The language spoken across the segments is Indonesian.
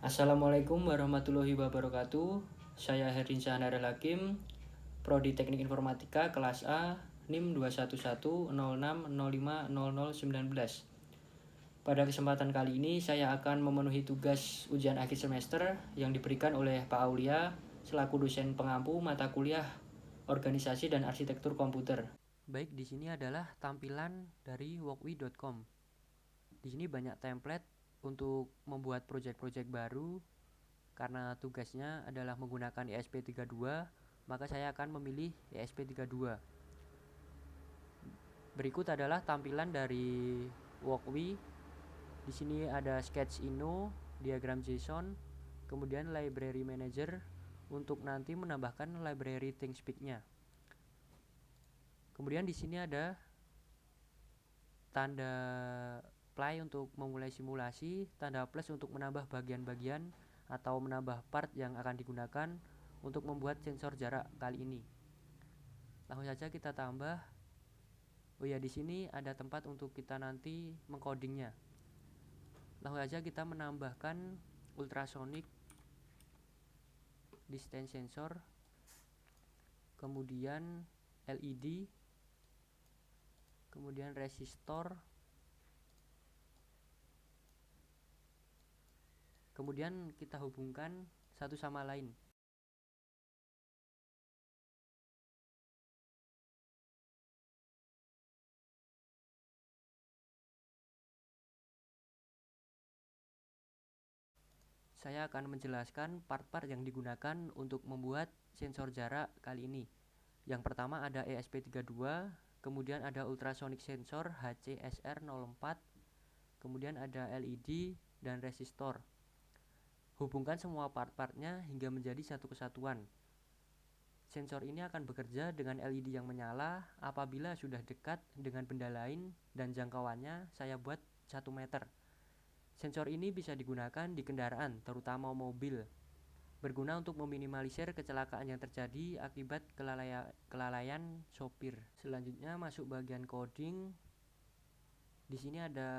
Assalamualaikum warahmatullahi wabarakatuh. Saya Herdinsyah Narel Hakim, Prodi Teknik Informatika kelas A, NIM 21106050019. Pada kesempatan kali ini saya akan memenuhi tugas ujian akhir semester yang diberikan oleh Pak Aulia selaku dosen pengampu mata kuliah Organisasi dan Arsitektur Komputer. Baik, di sini adalah tampilan dari walkwi.com. Di sini banyak template untuk membuat proyek-proyek baru. Karena tugasnya adalah menggunakan ESP32, maka saya akan memilih ESP32. Berikut adalah tampilan dari Walkwi. Di sini ada sketch ino, diagram JSON, kemudian library manager untuk nanti menambahkan library ThinkSpeak-nya. Kemudian di sini ada tanda play untuk memulai simulasi, tanda plus untuk menambah bagian-bagian atau menambah part yang akan digunakan untuk membuat sensor jarak kali ini. Langsung saja kita tambah. Oh ya, di sini ada tempat untuk kita nanti mengcodingnya. Langsung saja kita menambahkan ultrasonic distance sensor, kemudian LED, kemudian resistor, kemudian kita hubungkan satu sama lain. Saya akan menjelaskan part-part yang digunakan untuk membuat sensor jarak kali ini. Yang pertama ada ESP32, kemudian ada ultrasonic sensor HCSR04, kemudian ada LED dan resistor. Hubungkan semua part-partnya hingga menjadi satu kesatuan. Sensor ini akan bekerja dengan LED yang menyala apabila sudah dekat dengan benda lain dan jangkauannya saya buat 1 meter. Sensor ini bisa digunakan di kendaraan, terutama mobil, berguna untuk meminimalisir kecelakaan yang terjadi akibat kelalaian sopir. Selanjutnya masuk bagian coding. Di sini ada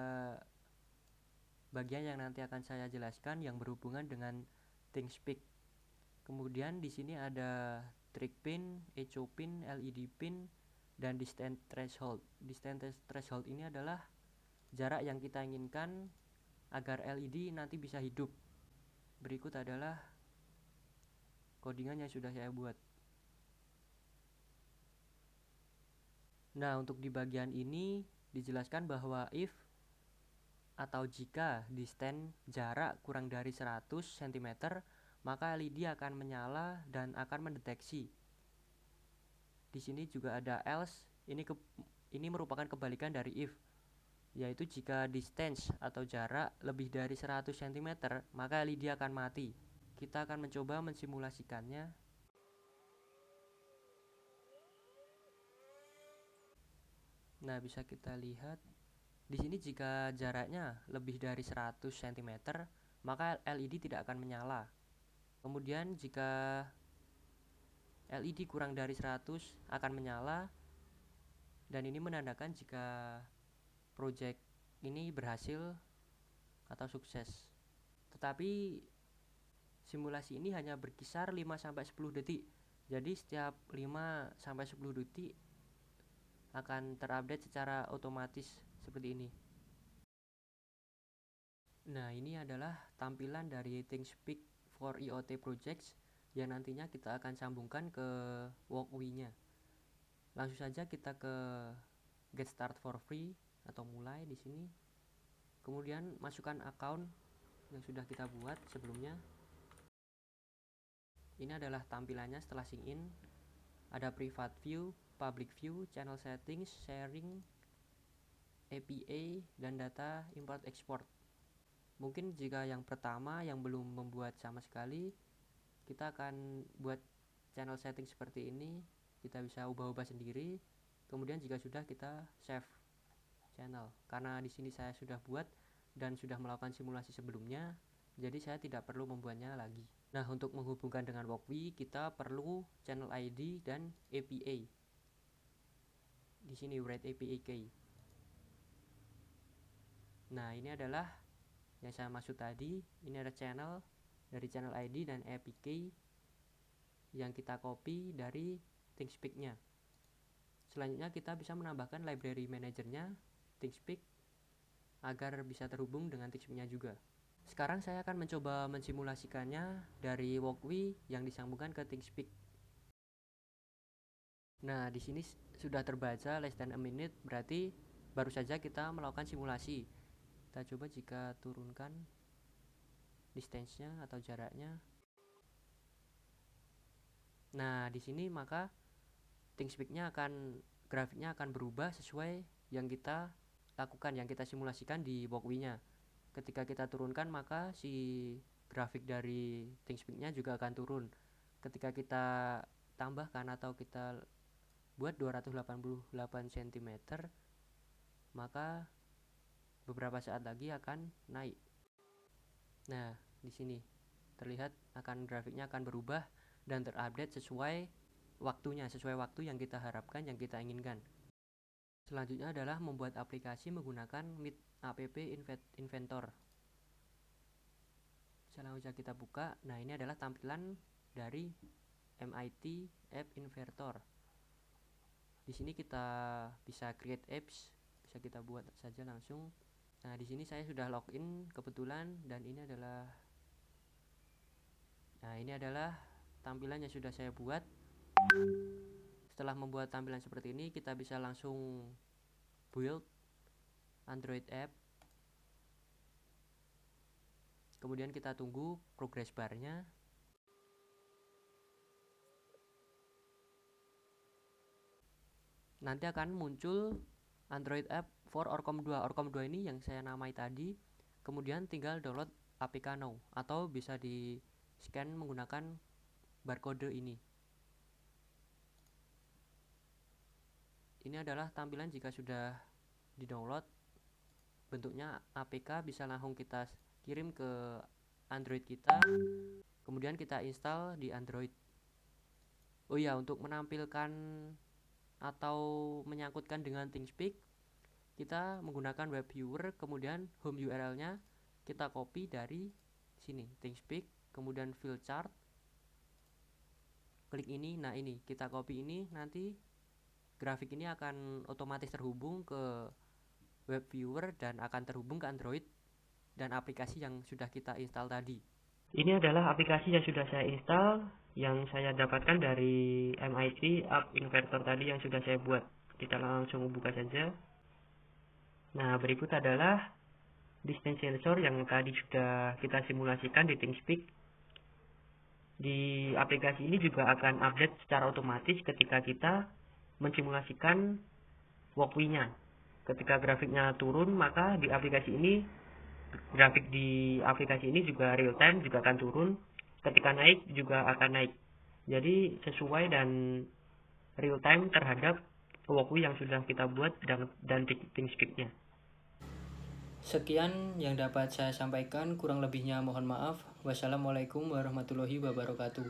bagian yang nanti akan saya jelaskan yang berhubungan dengan ThinkSpeak. Kemudian di sini ada trick pin, echo pin, LED pin, dan distance threshold. Distance threshold ini adalah jarak yang kita inginkan agar LED nanti bisa hidup. Berikut adalah codingan yang sudah saya buat. Nah, untuk di bagian ini dijelaskan bahwa if atau jika distance jarak kurang dari 100 cm, maka LED akan menyala dan akan mendeteksi. Di sini juga ada else. Ini merupakan kebalikan dari if, yaitu jika distance atau jarak lebih dari 100 cm, maka LED akan mati. Kita akan mencoba mensimulasikannya. Nah, bisa kita lihat di sini jika jaraknya lebih dari 100 cm, maka LED tidak akan menyala. Kemudian jika LED kurang dari 100 akan menyala, dan ini menandakan jika project ini berhasil atau sukses. Tetapi simulasi ini hanya berkisar 5-10 detik. Jadi setiap 5-10 detik akan terupdate secara otomatis seperti ini. Nah, ini adalah tampilan dari ThinkSpeak for IoT Projects yang nantinya kita akan sambungkan ke Walkwi-nya. Langsung saja kita ke Get Start for Free atau mulai di sini. Kemudian masukkan account yang sudah kita buat sebelumnya. Ini adalah tampilannya setelah sign in. Ada private view, public view, channel settings, sharing, APA, dan data import export. Mungkin jika yang pertama yang belum membuat sama sekali, kita akan buat channel setting seperti ini. Kita bisa ubah-ubah sendiri. Kemudian jika sudah, kita save channel. Karena di sini saya sudah buat dan sudah melakukan simulasi sebelumnya, jadi saya tidak perlu membuatnya lagi. Nah, untuk menghubungkan dengan Walkwi, kita perlu channel ID dan APA. Di sini write APA key. Nah, ini adalah yang saya maksud tadi. Ini ada channel, dari channel ID dan APK yang kita copy dari ThinkSpeak-nya. Selanjutnya kita bisa menambahkan library manajernya ThinkSpeak agar bisa terhubung dengan ThinkSpeak-nya juga. Sekarang saya akan mencoba mensimulasikannya dari Walkwi yang disambungkan ke ThinkSpeak. Nah, di sini sudah terbaca less than a minute, berarti baru saja kita melakukan simulasi. Kita coba jika turunkan distance-nya atau jaraknya. Nah, di sini maka ThinkSpeak-nya grafiknya akan berubah sesuai yang kita lakukan, yang kita simulasikan di Walkwi-nya. Ketika kita turunkan maka si grafik dari ThinkSpeak-nya juga akan turun. Ketika kita tambahkan atau kita buat 288 cm, maka beberapa saat lagi akan naik. Nah, di sini terlihat grafiknya akan berubah dan terupdate sesuai waktunya, sesuai waktu yang kita harapkan, yang kita inginkan. Selanjutnya adalah membuat aplikasi menggunakan Meet App Inventor. Selanjutnya kita buka. Nah, ini adalah tampilan dari MIT App Inventor. Di sini kita bisa create apps, bisa kita buat saja langsung. Nah, di sini saya sudah login kebetulan dan ini adalah tampilan yang sudah saya buat. Setelah membuat tampilan seperti ini, kita bisa langsung build Android app. Kemudian kita tunggu progress bar-nya. Nanti akan muncul Android app for Orcom 2. Orcom 2 ini yang saya namai tadi. Kemudian tinggal download APK now atau bisa di scan menggunakan barcode ini. Ini adalah tampilan jika sudah di-download. Bentuknya APK, bisa langsung kita kirim ke Android kita. Kemudian kita install di Android. Oh ya, untuk menampilkan atau menyangkutkan dengan ThinkSpeak, kita menggunakan web viewer, kemudian home URL-nya kita copy dari sini, ThinkSpeak, kemudian fill chart, klik ini. Nah, ini kita copy ini, nanti grafik ini akan otomatis terhubung ke web viewer dan akan terhubung ke Android dan aplikasi yang sudah kita install tadi. Ini adalah aplikasi yang sudah saya install, yang saya dapatkan dari MIT App Inventor tadi yang sudah saya buat. Kita langsung buka saja. Nah, berikut adalah distance sensor yang tadi sudah kita simulasikan di ThinkSpeak. Di aplikasi ini juga akan update secara otomatis ketika kita mensimulasikan Walkwi-nya. Ketika grafiknya turun, maka di aplikasi ini grafik di aplikasi ini juga real time juga akan turun. Ketika naik juga akan naik. Jadi sesuai dan real time terhadap Walkwi yang sudah kita buat dan ThinkSpeak-nya. Sekian yang dapat saya sampaikan, kurang lebihnya mohon maaf. Wassalamualaikum warahmatullahi wabarakatuh.